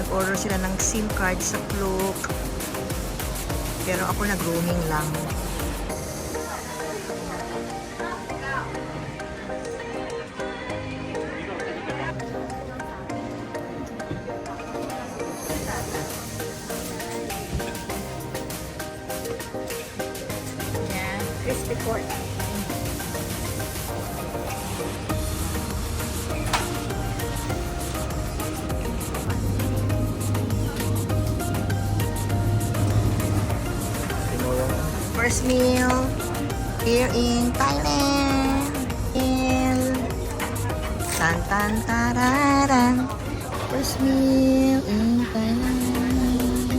nag-order sila ng SIM card sa Klook. Pero ako nag-roaming lang. Yeah, crispy pork. First meal here in Thailand. Tan tan tararan. First meal in Thailand.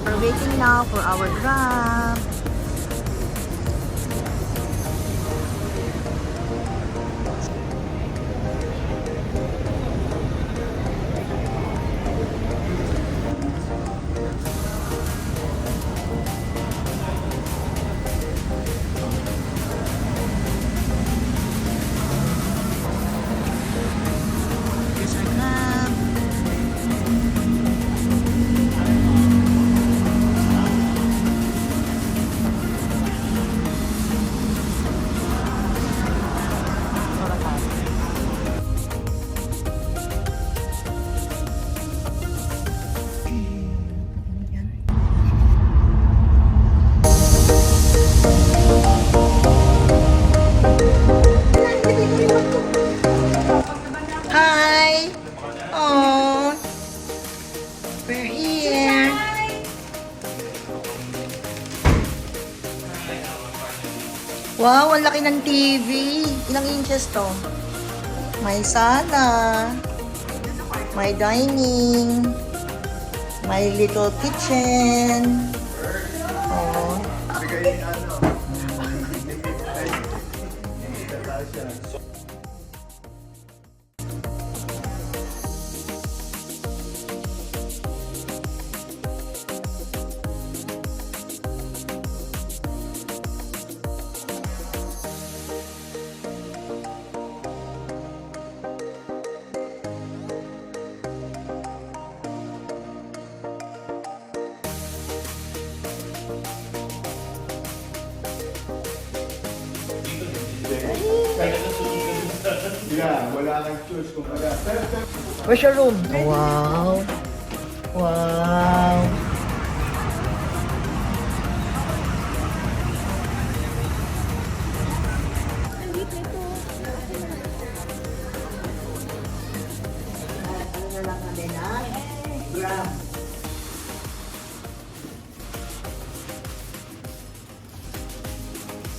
We're waiting now for our Grab. Here's our Grab. Hi! Oh, we're here. Wow, ang laki ng TV. Ilang inches to? May sala. May dining. May little kitchen. Oh. Yeah, wala kang choice kung baga. Where's your room? Wow. Wow. Ano na lang natin, ha? Grab.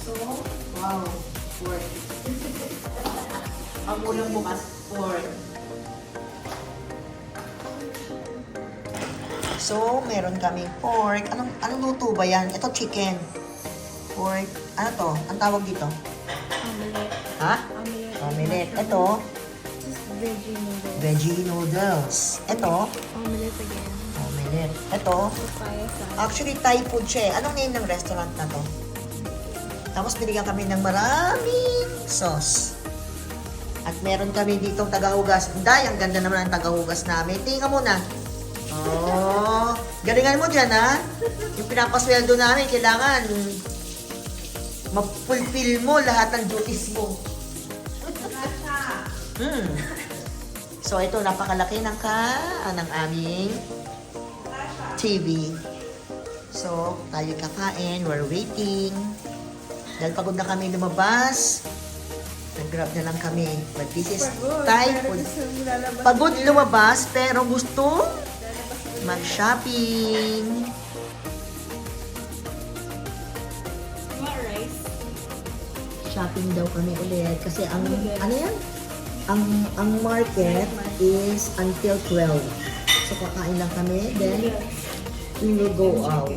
So, wow. Pork. Ang ulang bukas, pork. So, meron kaming pork. Anong luto ba yan? Ito chicken. Pork. Ano to? Ang tawag dito? Omelette. Ha? Omelette. Omelette. Ito, Veggie noodles. veggie noodles. Ito, Omelette again. omelette. Ito, Papaya salad. actually Thai food siya eh. Anong name ng restaurant na to? Tapos binigyan kami ng maraming sauce. At meron kami ditong tagahugas. Day, ang ganda naman ang tagahugas namin. Tingnan ka muna. Oh, galingan mo dyan ha. Yung pinapasweldo namin, kailangan ma-fulfill mo lahat ng duties mo. So ito, napakalaki ng aming TV. So, tayo kakain. We're waiting. Dahil pagod na kami lumabas, nag-grab na lang kami. But this is Thai food. Pagod lumabas, pero gusto mag-shopping. Rice. Shopping daw kami ulit. Kasi ang, ano yan? Ang market is until 12. So, kakain lang kami. Then, we will go out.